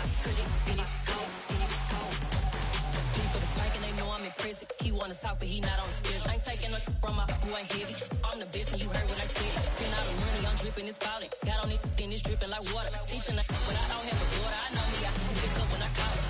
I touch it, then it's cold, then it's cold. He for the bank and they know I'm impressive. He wanna talk, but he not on the schedule. I ain't taking no from my who ain't heavy. I'm the best and you heard what I said. Spend all the money, I'm dripping, it's falling. Got on it, then it's dripping like water. Teaching the but I don't have a daughter. I know me, I can pick up when I call her.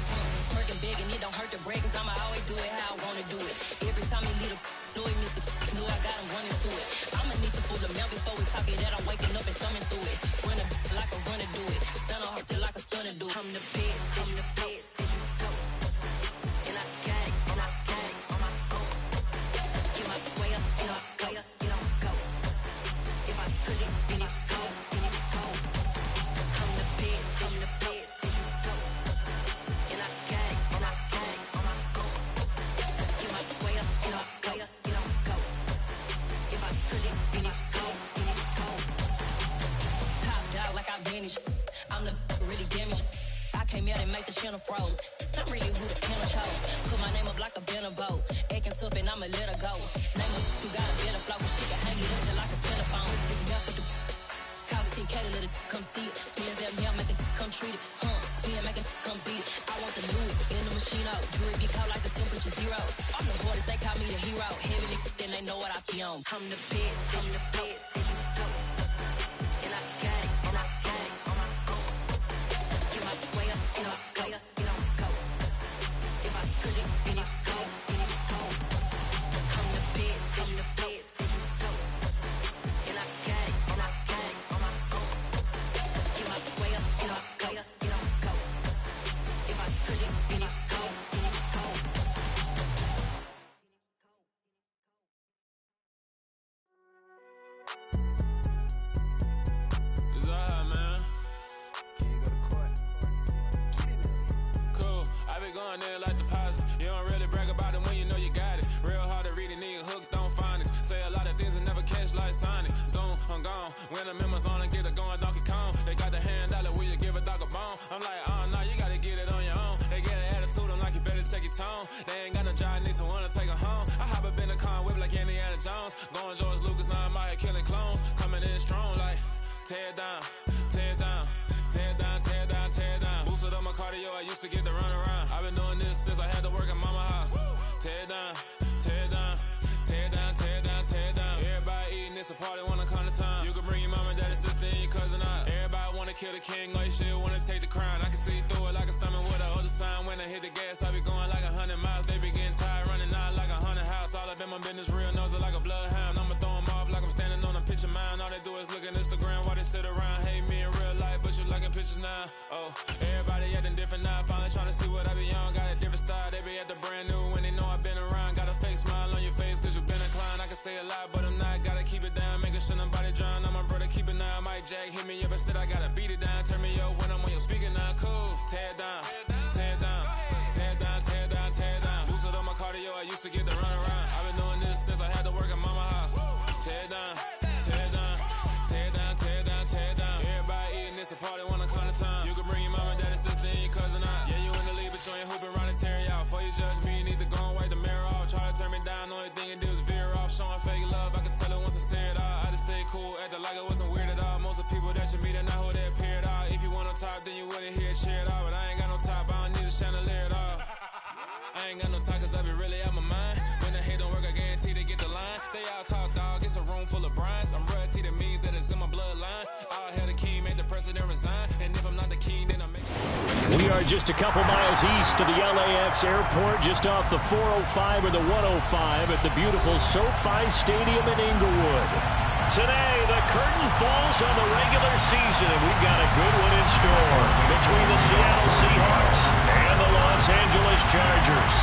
Working big and it don't hurt the break, cause I'ma always do it how I wanna do it. Every time he lead a know he missed the know I got him running to it. I'ma need the full amount before we talk it that I'm waking up and thumbing through it. Run a like a runner do it. Stun on her till like a stunner do it. I'm the best, as you go. And I got it, and I got it on my own. Get my way up, and I way up, it don't go. If I touch it, then it's cold, then it's cold. I'm the best, as you go. And I got it, and I got it on my own. Get my way up, and I way up, it don't go. If I touch it, then it's cold, then it's cold. Top dog like I vanished. I'm the really damaged. I came out and make the channel froze. I'm really who the panel chose. Put my name up like a banner boat. Acting tough and I'ma let her go. Name her who got a better flow. She can hang it up just like a telephone. Stick me up with the cost 10K to let it come see it. Hands down here, make it come treat it. Spin, make it come beat it. I want the new in the machine out. Jewelry be cold like the temperature zero. I'm the hardest, they call me the hero. Heavy then they know what I be on. I'm the best, I'm the best, as you go. And I got it, and I got it on my own. Get my way up, and I way up, it don't go. If I touch it, then it's cold, then it's cold. I'm the best, as you go. And I got it, and I got it on my own. Get my way up, and I way up, it don't go. If I touch it, then it's cold, then it's cold. It's alright, man. Can you go to court? Get it in. Cool. I be going there like deposit. You don't really brag about it when you know you got it. Real hard to read a nigga hooked, don't find it. Say a lot of things and never catch like sign it. Zone, I'm gone. When the members on and get it going Donkey Kong. They got the hand dollar, will you give a dog a bone? I'm like, oh no, you gotta get it on your own. They get an attitude, I'm like, you better check your tone. They ain't got no job, need someone to take her home. I hop up in the car, whip like Indiana Jones. Going George Lucas, now I'm out here killing clones. Coming in strong like, tear down, tear down, tear down, tear down, tear down. Boosted up my cardio, I used to get to run around. I've been doing this since I had to work at mama house. Tear down, tear down, tear down, tear down, tear down. Everybody eating, it's a party, wanna come to time. You can bring your mama, daddy, sister, and your cousin out. Everybody wanna kill the king, or you shit wanna take the crown. I can see through it like a stomach with a other sign. When I hit the gas, I be going like 100 miles. They be getting tired, running out like 100 house. All up in my business, real nose like a bloodhound. I'ma throw them off like I'm standing on a picture mound. All they do is look at Instagram while they sit around. Hate me in real life, but you liking pictures now. Oh, everybody acting different now. Finally trying to see what I be on. Got a different style, they be at the brand new when they know I've been around. Got a fake smile on your face cause you been inclined. I can say a lot, but I'm not. Gotta keep it down, making sure nobody drown. I'm my brother, keep it now. Mike Jack hit me up and said I gotta beat it down. Turn me up when I'm on your speaker now. Cool, tear down, tear down, tear down, tear down, tear down. Boosted up my cardio, I used to get to run around. I've been doing this since I had to work at mama house. Tear down, tear down, tear down, tear down, tear down. Everybody eating, it's a party, wanna come to time. You can bring your mama, daddy, sister, and your cousin out. Yeah, you in the lead, but you ain't hooping around and tear out. Before you judge me, you need to go and wipe the mirror off. Try to turn me down, only thing you do is veer off. Showing fake love, I can tell it once I say it all. I just stay cool, acting like it wasn't weird at all. Most of the people that you meet are not who they appear at all. If you want on top, then you wouldn't hear it cheer at all. But I ain't got no top, I don't need a chandelier at all. I ain't got no talk cause I be really out my mind. When the hate don't work, I guarantee they get the line. They all talk dog, it's a room full of brinds. I'm royalty, that means that it's in my bloodline. All hell the king, made the president resign. And if I'm not the king, then I'm We are just a couple miles east of the LAX airport, just off the 405 or the 105 at the beautiful SoFi Stadium in Inglewood. Today, the curtain falls on the regular season, and we've got a good one in store between the Seattle Seahawks and the Los Angeles Chargers.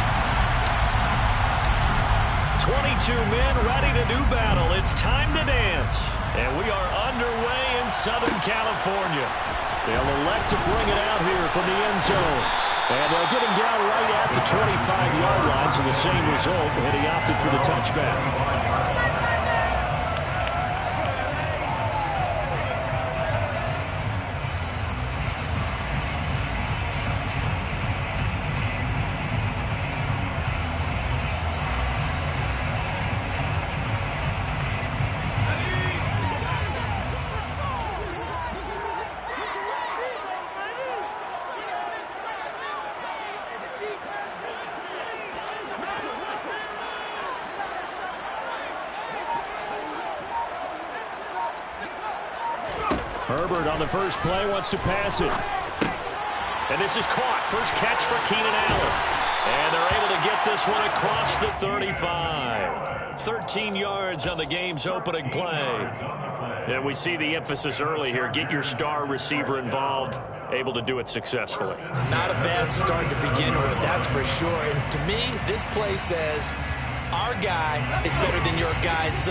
22 men ready to do battle. It's time to dance. And we are underway in Southern California. They'll elect to bring it out here from the end zone. And they'll get him down right at the 25-yard line, so the same result, and he opted for the touchback. Herbert on the first play wants to pass it. And this is caught. First catch for Keenan Allen. And they're able to get this one across the 35. 13 yards on the game's opening play. And we see the emphasis early here. Get your star receiver involved. Able to do it successfully. Not a bad start to begin with, that's for sure. And to me, this play says our guy is better than your guys.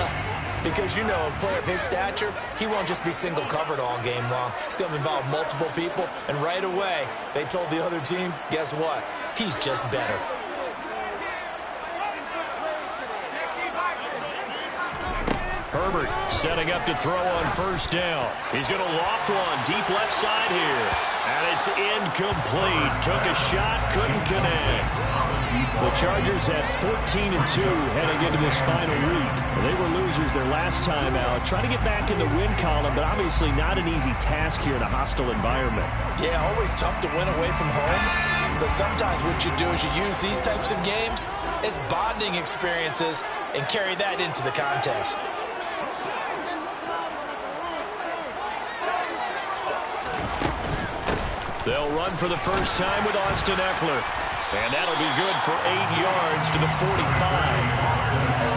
Because, you know, a player of his stature, he won't just be single covered all game long. It's going to involve multiple people. And right away, they told the other team, guess what? He's just better. Herbert setting up to throw on first down. He's going to loft one deep left side here. And it's incomplete. Took a shot, couldn't connect. The Chargers had 14-2 heading into this final week. They were losers their last time out. Trying to get back in the win column, but obviously not an easy task here in a hostile environment. Yeah, always tough to win away from home. But sometimes what you do is you use these types of games as bonding experiences and carry that into the contest. They'll run for the first time with Austin Eckler. And that'll be good for 8 yards to the 45.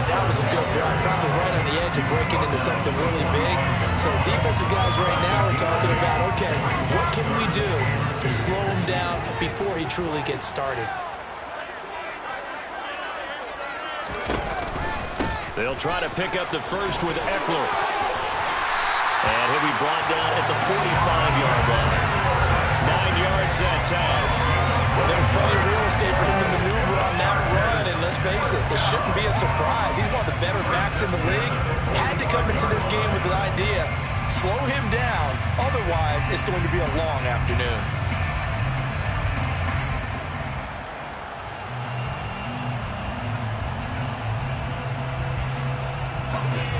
That was a good run, probably right on the edge of breaking into something really big. So the defensive guys right now are talking about, okay, what can we do to slow him down before he truly gets started? They'll try to pick up the first with Eckler. And he'll be brought down at the 45-yard line. 9 yards that time. Well, there's plenty of real estate for him to maneuver on that run, and let's face it, it shouldn't be a surprise. He's one of the better backs in the league. Had to come into this game with the idea, slow him down, otherwise it's going to be a long afternoon.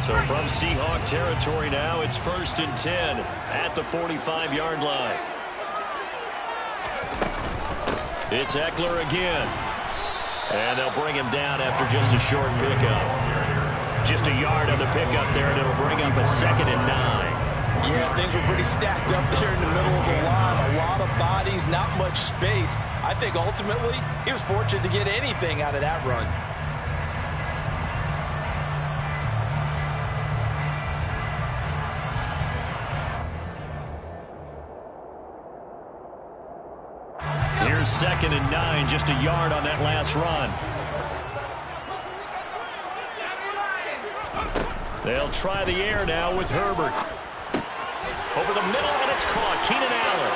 So from Seahawk territory now, it's 1st and 10 at the 45-yard line. It's Eckler again. And they'll bring him down after just a short pickup. Just a yard on the pickup there, and it'll bring up a 2nd and 9. Yeah, things were pretty stacked up there in the middle of the line. A lot of bodies, not much space. I think ultimately he was fortunate to get anything out of that run. Here's 2nd and 9, just a yard on that last run. They'll try the air now with Herbert. Over the middle, and it's caught. Keenan Allen.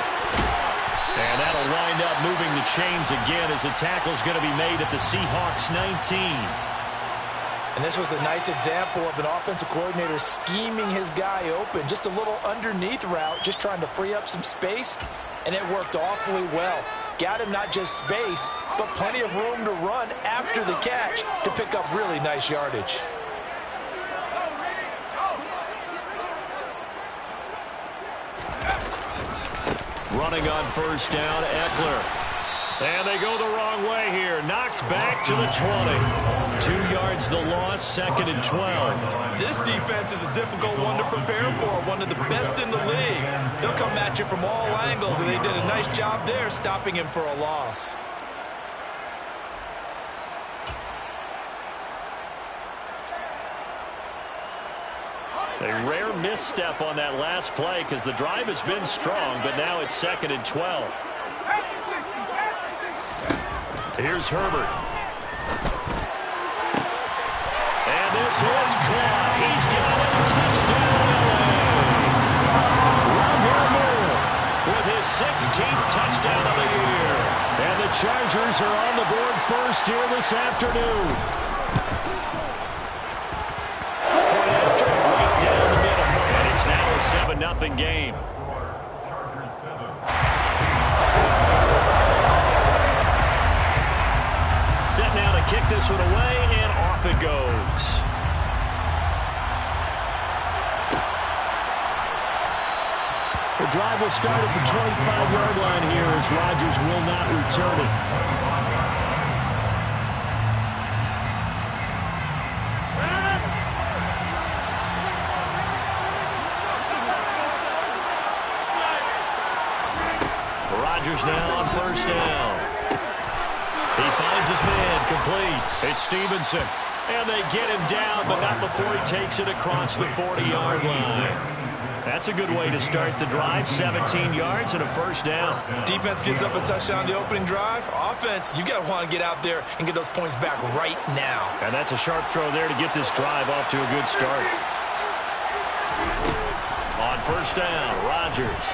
And that'll wind up moving the chains again as the tackle's going to be made at the Seahawks 19. And this was a nice example of an offensive coordinator scheming his guy open. Just a little underneath route, just trying to free up some space, and it worked awfully well. Got him not just space, but plenty of room to run after the catch to pick up really nice yardage. Running on first down, Eckler. And they go the wrong way here. Knocked back to the 20. 2 yards the loss, 2nd and 12. This defense is a difficult one to prepare for, one of the best in the league. They'll come at you from all angles, and they did a nice job there stopping him for a loss. A rare misstep on that last play because the drive has been strong, but now it's 2nd and 12. Here's Herbert. And this is caught. He's got it. Touchdown. With his 16th touchdown of the year. And the Chargers are on the board first here this afternoon. Point after right down the middle. And it's now a 7-0 game. Set now to kick this one away, and off it goes. The drive will start at the 25-yard line here as Rodgers will not return it. Rodgers now on first down. He finds his man, complete. It's Stevenson. And they get him down, but not before he takes it across the 40-yard line. That's a good way to start the drive. 17 yards and a first down. Defense gives up a touchdown the opening drive. Offense, you got to want to get out there and get those points back right now. And that's a sharp throw there to get this drive off to a good start. On first down, Rodgers.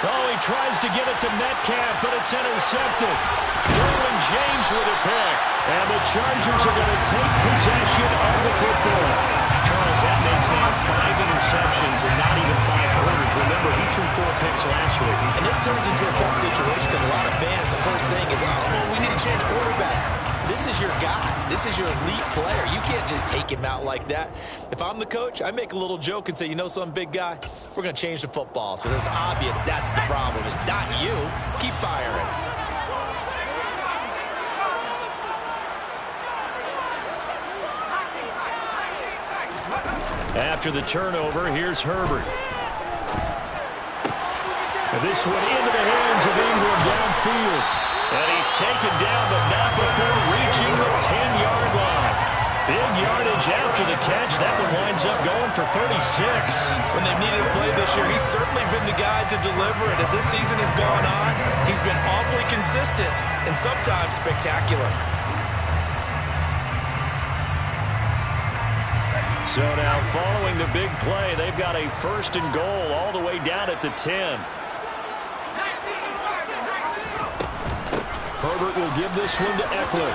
Oh, he tries to get it to Metcalf, but it's intercepted. Derwin James with a pick. And the Chargers are going to take possession of the football. Charles, that makes now 5 interceptions and not even 5 quarters. Remember, he threw 4 picks last week. And this turns into a tough situation because a lot of fans, the first thing is, oh, we need to change quarterbacks. This is your guy. This is your elite player. You can't just take him out like that. If I'm the coach, I make a little joke and say, you know something, big guy? We're going to change the football. So it's obvious that's the problem. It's not you. Keep firing. After the turnover, here's Herbert. This one into the hands of Ingram downfield. And he's taken down, but not before reaching the 10-yard line. Big yardage after the catch. That one winds up going for 36. When they've needed a play this year, he's certainly been the guy to deliver it. As this season has gone on, he's been awfully consistent and sometimes spectacular. So now following the big play, they've got a first and goal all the way down at the 10. Herbert will give this one to Eckler.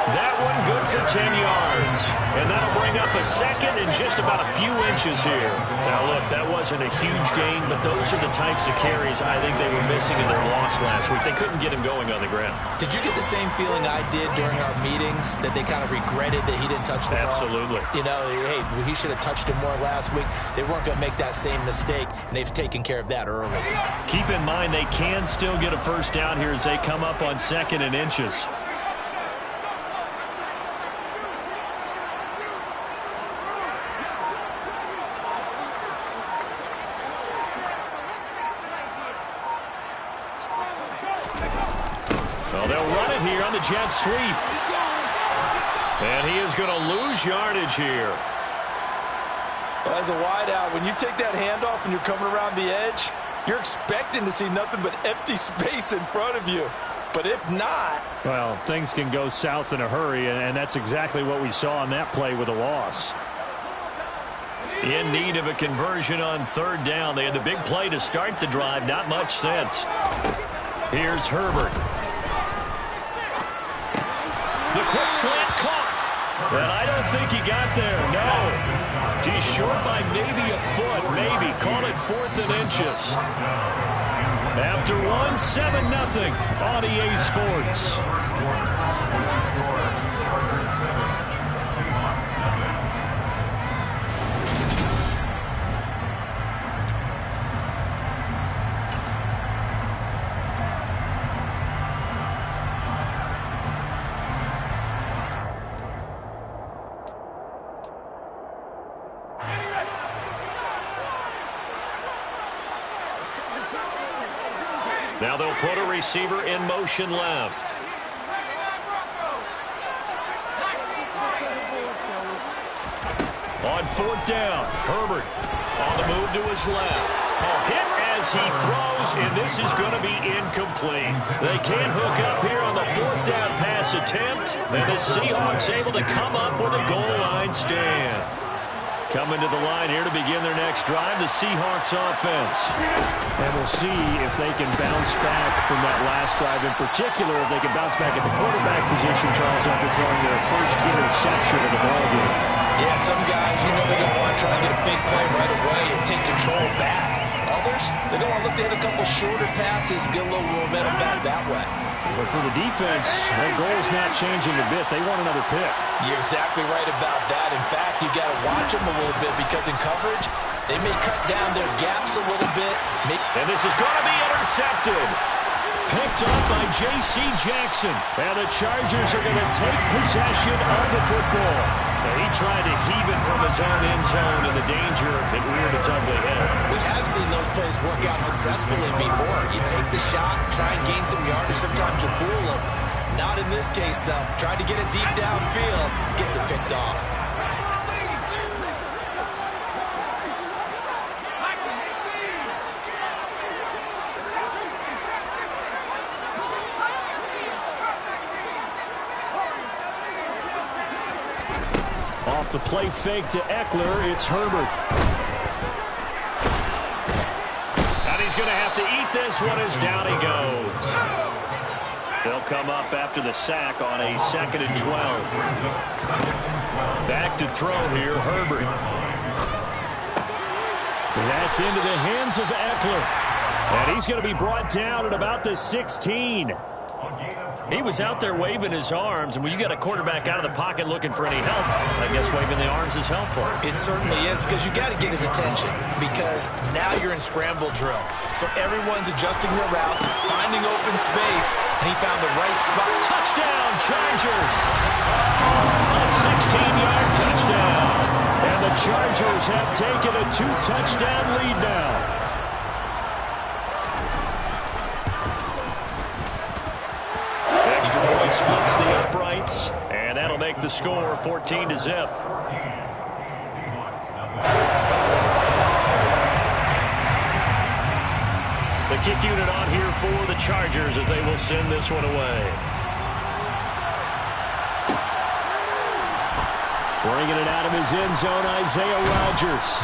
That one good for 10 yards. And that'll bring up a second and just about a few inches here. Now, look, that wasn't a huge gain, but those are the types of carries I think they were missing in their loss last week. They couldn't get him going on the ground. Did you get the same feeling I did during our meetings, that they kind of regretted that he didn't touch the ball? Absolutely. You know, hey, he should have touched it more last week. They weren't going to make that same mistake, and they've taken care of that early. Keep in mind they can still get a first down here as they come up on second and inches. Well, they'll run it here on the jet sweep. And he is going to lose yardage here. Well, as a wideout, when you take that handoff and you're coming around the edge, you're expecting to see nothing but empty space in front of you. But if not... Well, things can go south in a hurry, and that's exactly what we saw on that play with a loss. In need of a conversion on third down. They had the big play to start the drive. Not much sense. Here's Herbert. The quick slant caught. And I don't think he got there. No. He's short by maybe a foot. Maybe. Call it 4th and inches. After 7-0 on EA Sports. Now they'll put a receiver in motion left. On 4th down, Herbert on the move to his left. A hit as he throws, and this is going to be incomplete. They can't hook up here on the 4th down pass attempt, and the Seahawks able to come up with a goal line stand. Coming to the line here to begin their next drive, the Seahawks offense. And we'll see if they can bounce back from that last drive. In particular, if they can bounce back at the quarterback position, Charles, after throwing their first interception of the ballgame. Yeah, some guys, you know, they're going to want to try and get a big play right away and take control back. Others, they're going to look to hit a couple shorter passes, get a little momentum back that way. But for the defense, their goal's not changing a bit. They want another pick. You're exactly right about that. In fact, you've got to watch them a little bit because in coverage, they may cut down their gaps a little bit. And this is going to be intercepted. Picked up by J.C. Jackson. And the Chargers are going to take possession of the football. He tried to heave it from his own end zone, and the danger it reared its ugly head. We plays work out successfully before. You take the shot, try and gain some yardage. Sometimes you fool them. Not in this case, though. Tried to get it deep downfield. Gets it picked off. Off the play fake to Eckler, it's Herbert. And he's going to have to eat this one as down he goes. They'll come up after the sack on a 2nd and 12. Back to throw here, Herbert. That's into the hands of Eckler. And he's going to be brought down at about the 16. He was out there waving his arms, and when you got a quarterback out of the pocket looking for any help, I guess waving the arms is helpful. It certainly is, because you got to get his attention, because now you're in scramble drill. So everyone's adjusting their routes, finding open space, and he found the right spot. Touchdown, Chargers! A 16-yard touchdown. And the Chargers have taken a 2-touchdown lead now. Splits the uprights, and that'll make the score 14-0. The kick unit on here for the Chargers as they will send this one away. Bringing it out of his end zone, Isaiah Rodgers.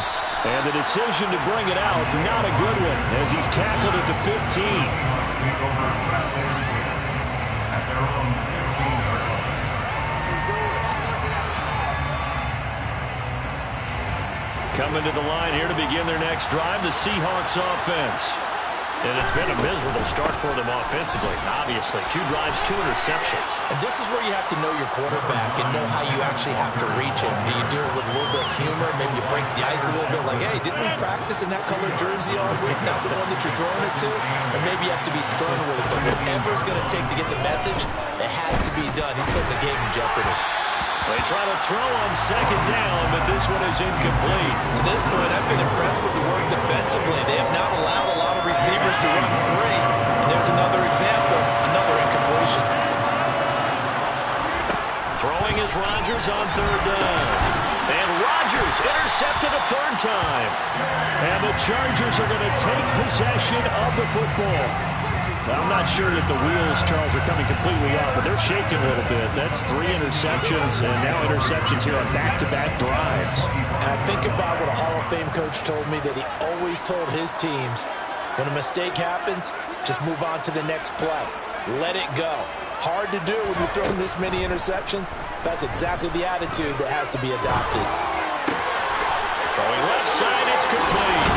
And the decision to bring it out, not a good one, as he's tackled at the 15. Coming to the line here to begin their next drive, the Seahawks offense. And it's been a miserable start for them offensively, obviously. 2 drives, 2 interceptions. And this is where you have to know your quarterback and know how you actually have to reach him. Do you do it with a little bit of humor? Maybe you break the ice a little bit like, hey, didn't we practice in that colored jersey all week, not the one that you're throwing it to? And maybe you have to be stern with it. But whatever it's going to take to get the message, it has to be done. He's putting the game in jeopardy. They try to throw on 2nd down, but this one is incomplete. To this point, I've been impressed with the work defensively. They have not allowed a lot of receivers to run free. And there's another example, another incompletion. Throwing is Rodgers on 3rd down. And Rodgers intercepted a 3rd time. And the Chargers are going to take possession of the football. I'm not sure that the wheels, Charles, are coming completely off, but they're shaking a little bit. That's 3 interceptions, and now interceptions here on back-to-back drives. And I think about what a Hall of Fame coach told me, that he always told his teams, when a mistake happens, just move on to the next play. Let it go. Hard to do when you're throwing this many interceptions. That's exactly the attitude that has to be adopted. Throwing left side, it's complete.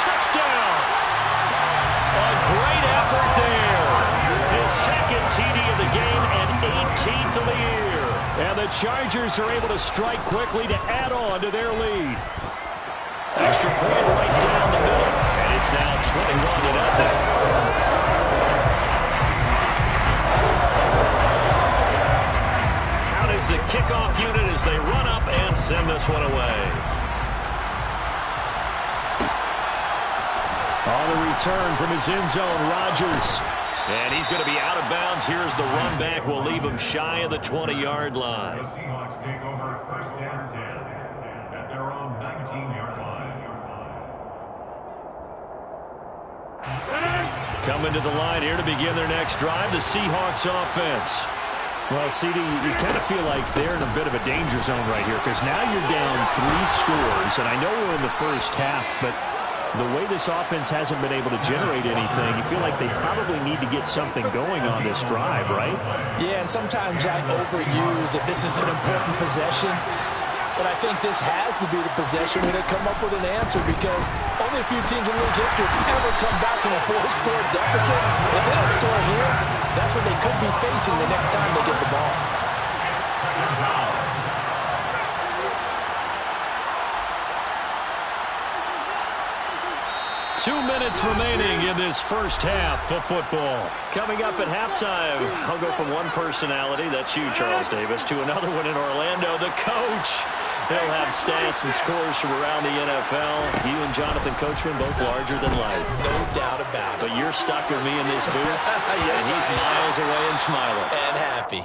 Touchdown! A great effort there. His 2nd TD of the game and 18th of the year. And the Chargers are able to strike quickly to add on to their lead. Extra point right down the middle. And it's now 21-0. Out is the kickoff unit as they run up and send this one away. On the return from his end zone, Rodgers. And he's going to be out of bounds. Here's the run back. Will leave him shy of the 20-yard line. The Seahawks take over 1st and 10 at their own 19-yard line. Coming to the line here to begin their next drive, the Seahawks offense. Well, CD, you kind of feel like they're in a bit of a danger zone right here, because now you're down 3 scores. And I know we're in the first half, but the way this offense hasn't been able to generate anything, you feel like they probably need to get something going on this drive, right? Yeah, and sometimes I overuse that this is an important possession. But I think this has to be the possession where they come up with an answer, because only a few teams in league history have ever come back from a 4-score deficit. If they don't score here, that's what they could be facing the next time they get the ball. 2 minutes remaining in this first half of football. Coming up at halftime, I'll go from one personality, that's you, Charles Davis, to another one in Orlando, the coach. He'll have stats and scores from around the NFL. You and Jonathan Coachman both larger than life. No doubt about it. But you're stuck with me in this booth, Yes, and he's miles away and smiling. And happy.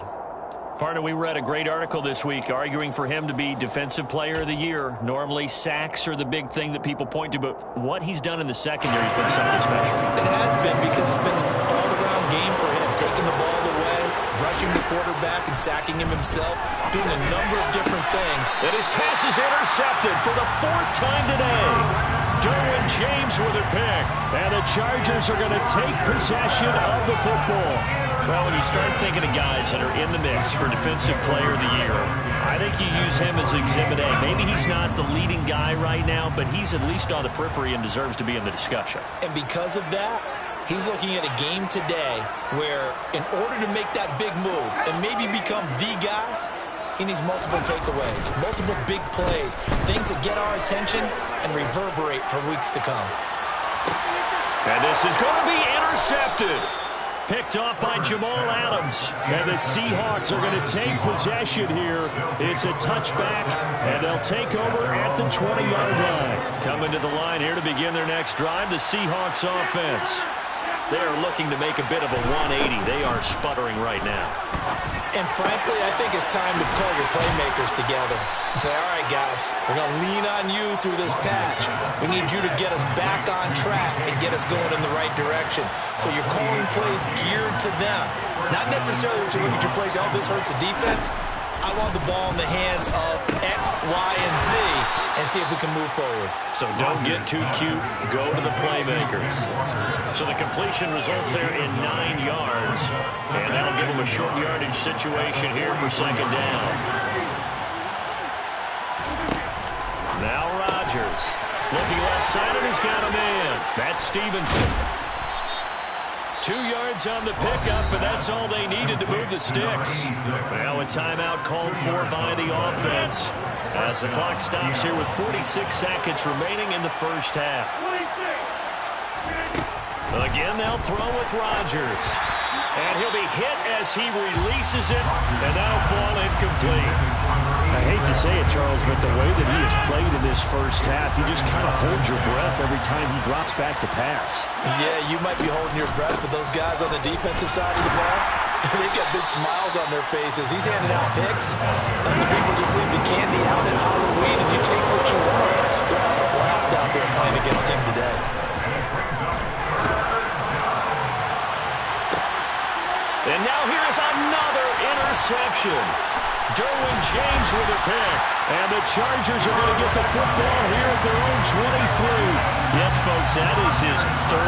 Partner, we read a great article this week arguing for him to be Defensive Player of the Year. Normally, sacks are the big thing that people point to, but what he's done in the secondary has been something special. It has been, because it's been an all-around game for him, taking the ball away, rushing the quarterback and sacking him himself, doing a number of different things. And his pass is intercepted for the 4th time today. Derwin James with a pick. And the Chargers are going to take possession of the football. Well, when you start thinking of guys that are in the mix for Defensive Player of the Year, I think you use him as Exhibit A. Maybe he's not the leading guy right now, but he's at least on the periphery and deserves to be in the discussion. And because of that, he's looking at a game today where, in order to make that big move and maybe become the guy, he needs multiple takeaways, multiple big plays, things that get our attention and reverberate for weeks to come. And this is going to be intercepted. Picked off by Jamal Adams. And the Seahawks are going to take possession here. It's a touchback, and they'll take over at the 20-yard line. Coming to the line here to begin their next drive, the Seahawks offense. They are looking to make a bit of a 180. They are sputtering right now. And frankly, I think it's time to call your playmakers together and say, all right, guys, we're going to lean on you through this patch. We need you to get us back on track and get us going in the right direction. So you're calling plays geared to them. Not necessarily to look at your plays, oh, this hurts the defense. I want the ball in the hands of X, Y, and Z and see if we can move forward. So don't get too cute. Go to the playmakers. So the completion results there in 9 yards. And that'll give them a short yardage situation here for 2nd down. Now Rodgers. Looking left side, and he's got a man. That's Stevenson. 2 yards on the pickup, and that's all they needed to move the sticks. Now a timeout called for by the offense as the clock stops here with 46 seconds remaining in the first half. Again, they'll throw with Rodgers. And he'll be hit as he releases it, and that'll fall incomplete. I hate to say it, Charles, but the way that he has played in this first half, you just kind of hold your breath every time he drops back to pass. Yeah, you might be holding your breath, but those guys on the defensive side of the ball, they've got big smiles on their faces. He's handing out picks. The people just leave the candy out at Halloween, and you take what you want. They're having a blast out there playing against him today. And now here is another interception. Derwin James with a pick. And the Chargers are going to get the football here at their own 23. Yes, folks, that is his 3rd.